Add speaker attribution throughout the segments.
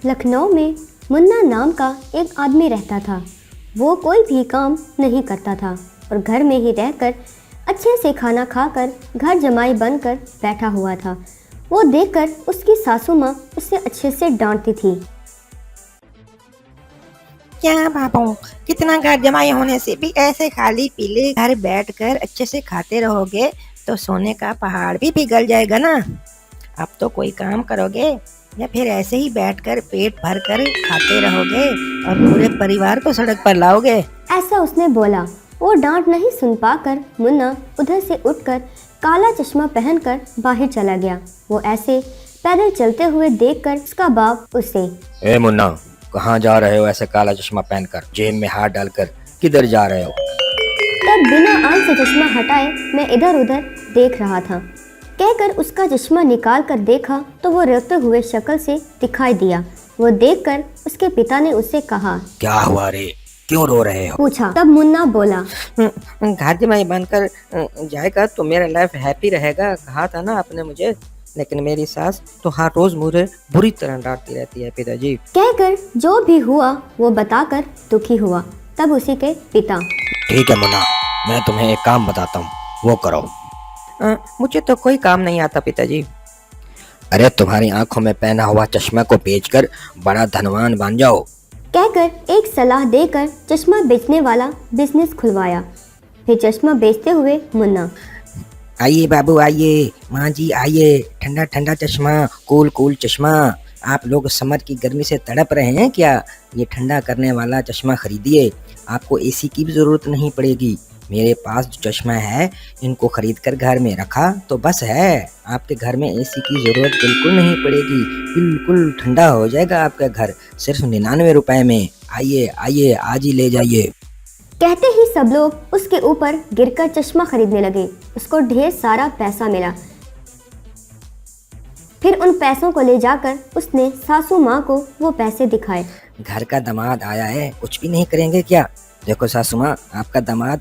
Speaker 1: लखनऊ में मुन्ना नाम का एक आदमी रहता था। वो कोई भी काम नहीं करता था और घर में ही रहकर अच्छे से खाना खाकर घर जमाई बनकर बैठा हुआ था। वो देखकर उसकी सासू माँ उसे अच्छे से डांटती थी।
Speaker 2: क्या बाबू, कितना घर जमाई होने से भी ऐसे खाली पीले घर बैठकर अच्छे से खाते रहोगे तो सोने का पहाड़ भी पिघल जाएगा ना। अब तो कोई काम करोगे या फिर ऐसे ही बैठकर पेट भर कर खाते रहोगे और पूरे परिवार को सड़क पर लाओगे।
Speaker 1: ऐसा उसने बोला। वो डांट नहीं सुन पाकर मुन्ना उधर से उठकर काला चश्मा पहनकर बाहर चला गया। वो ऐसे पैदल चलते हुए देखकर उसका बाप उसे,
Speaker 3: ए मुन्ना, कहाँ जा रहे हो ऐसे काला चश्मा पहनकर, जेब में हाथ डालकर किधर जा रहे हो?
Speaker 1: तब बिना आंख से चश्मा हटाए मैं इधर उधर देख रहा था, कहकर उसका चश्मा निकाल कर देखा तो वो रोते हुए शक्ल से दिखाई दिया। वो देखकर उसके पिता ने उससे कहा,
Speaker 3: क्या हुआ रे, क्यों रो रहे हो?
Speaker 1: पूछा। तब मुन्ना बोला,
Speaker 2: घर जमाई बनकर जाएगा तो मेरा लाइफ हैप्पी रहेगा, कहा था ना आपने मुझे। लेकिन मेरी सास तो हर रोज मुझे बुरी तरह डांटती रहती है पिताजी।
Speaker 1: कहकर जो भी हुआ वो बताकर दुखी हुआ। तब उसी के पिता,
Speaker 3: ठीक है मुन्ना, मैं तुम्हें एक काम बताता हूँ, वो करो।
Speaker 2: मुझे तो कोई काम नहीं आता पिताजी।
Speaker 3: अरे तुम्हारी आंखों में पहना हुआ चश्मा को बेचकर बड़ा धनवान बन जाओ।
Speaker 1: कहकर एक सलाह देकर चश्मा बेचने वाला बिजनेस खुलवाया। फिर चश्मा बेचते हुए मुन्ना,
Speaker 2: आइए बाबू आइए, माँ जी आइए, ठंडा ठंडा चश्मा, कूल कूल चश्मा। आप लोग समर की गर्मी से तड़प रहे हैं क्या? ये ठंडा करने वाला चश्मा खरीदिए, आपको एसी की भी जरूरत नहीं पड़ेगी। मेरे पास जो चश्मा है इनको खरीद कर घर में रखा तो बस है, आपके घर में एसी की जरूरत बिल्कुल नहीं पड़ेगी। बिल्कुल ठंडा हो जाएगा आपका घर, सिर्फ 99 रुपए में। आइए आइए, आज ही ले जाइए।
Speaker 1: कहते ही सब लोग उसके ऊपर गिरकर चश्मा खरीदने लगे। उसको ढेर सारा पैसा मिला। फिर उन पैसों को ले जाकर उसने सासू माँ को वो पैसे दिखाए।
Speaker 2: घर का दामाद आया है, कुछ भी नहीं करेंगे क्या? देखो सासू माँ, आपका दामाद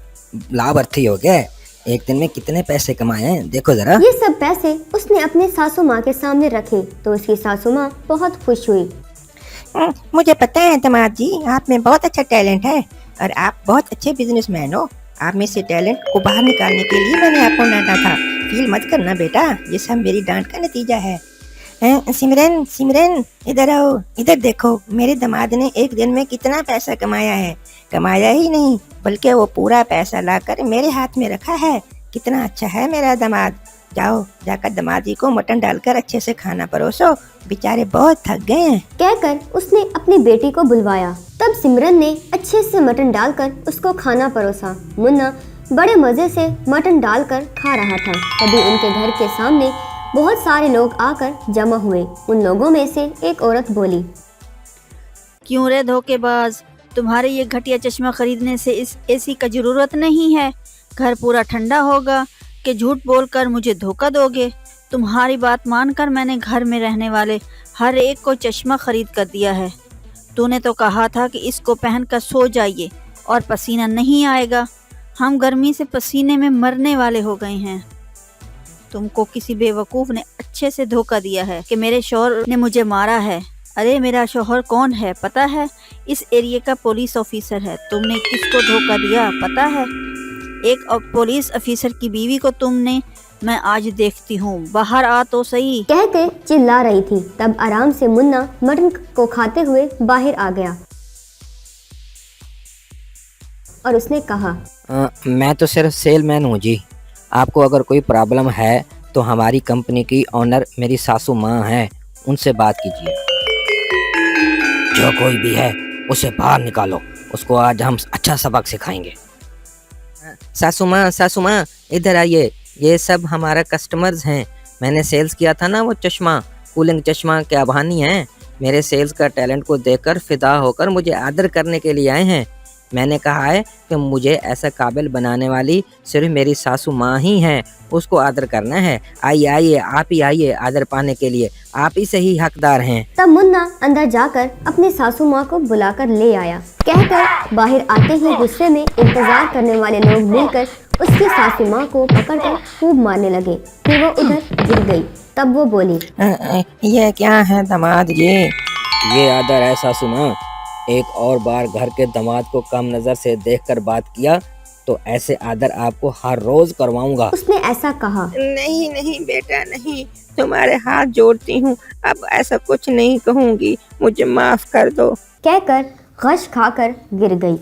Speaker 2: लाभार्थी हो गया, एक दिन में कितने पैसे कमाए हैं, देखो जरा।
Speaker 1: ये सब पैसे उसने अपने सासू माँ के सामने रखे तो उसकी सासू माँ बहुत खुश हुई।
Speaker 2: मुझे पता है दामाद जी, आप में बहुत अच्छा टैलेंट है और आप बहुत अच्छे बिजनेसमैन हो। आप में से टैलेंट को बाहर निकालने के लिए मैंने आपको डांटा था। फील मत करना बेटा, ये सब मेरी डांट का नतीजा है। सिमरन सिमरन, इधर आओ, इधर देखो, मेरे दामाद ने एक दिन में कितना पैसा कमाया है। कमाया ही नहीं बल्कि वो पूरा पैसा लाकर मेरे हाथ में रखा है। कितना अच्छा है मेरा दामाद। जाओ, जाकर दामाद जी को मटन डालकर अच्छे से खाना परोसो, बेचारे बहुत थक गए हैं।
Speaker 1: कहकर उसने अपनी बेटी को बुलवाया। तब सिमरन ने अच्छे से मटन डालकर उसको खाना परोसा। मुन्ना बड़े मजे से मटन डालकर खा रहा था। तभी उनके घर के सामने बहुत सारे लोग आकर जमा हुए। उन लोगों में से एक औरत बोली,
Speaker 4: क्यों रे धोखेबाज, तुम्हारे ये घटिया चश्मा खरीदने से इस एसी का जरूरत नहीं है। घर पूरा ठंडा होगा कि झूठ बोलकर मुझे धोखा दोगे। तुम्हारी बात मानकर मैंने घर में रहने वाले हर एक को चश्मा खरीद कर दिया है। तूने तो कहा था कि इसको पहनकर सो जाइए और पसीना नहीं आएगा। हम गर्मी से पसीने में मरने वाले हो गए हैं। तुमको किसी बेवकूफ़ ने अच्छे से धोखा दिया है कि मेरे शौहर ने मुझे मारा है। अरे मेरा शौहर कौन है पता है? इस एरिया का पुलिस ऑफिसर है। तुमने किसको धोखा दिया पता है? एक पुलिस ऑफिसर की बीवी को तुमने। मैं आज देखती हूँ, बाहर आ तो सही।
Speaker 1: कहते चिल्ला रही थी। तब आराम से मुन्ना मटन को खाते हुए बाहर आ गया और उसने कहा,
Speaker 2: मैं तो सिर्फ सेलमैन हूँ जी। आपको अगर कोई प्रॉब्लम है तो हमारी कंपनी की ओनर मेरी सासू माँ है, उनसे बात कीजिए। जो कोई भी है उसे बाहर निकालो, उसको आज हम अच्छा सबक सिखाएंगे। सासू माँ इधर आइए, ये सब हमारा कस्टमर्स हैं। मैंने सेल्स किया था ना वो चश्मा, कूलिंग चश्मा के आभानी हैं। मेरे सेल्स का टैलेंट को देखकर फिदा होकर मुझे आदर करने के लिए आए हैं। मैंने कहा है कि मुझे ऐसा काबिल बनाने वाली सिर्फ मेरी सासू माँ ही हैं, उसको आदर करना है। आइए आइए, आप ही आइए आदर पाने के लिए, आप ही सही हकदार हैं।
Speaker 1: तब मुन्ना अंदर जाकर अपनी सासू माँ को बुलाकर ले आया। कहकर बाहर आते ही गुस्से में इंतजार करने वाले लोग मिलकर उसकी सासू माँ को पकड़कर खूब मारने लगे। फिर वो उधर गिर गई। तब वो बोली,
Speaker 2: ये क्या है दामाद जी?
Speaker 3: ये आदर है सासू माँ। एक और बार घर के दामाद को कम नजर से देखकर बात किया तो ऐसे आदर आपको हर रोज करवाऊंगा।
Speaker 1: उसने ऐसा कहा।
Speaker 2: नहीं नहीं बेटा नहीं, तुम्हारे हाथ जोड़ती हूँ, अब ऐसा कुछ नहीं कहूँगी, मुझे माफ कर दो।
Speaker 1: कहकर गश खाकर गिर गई।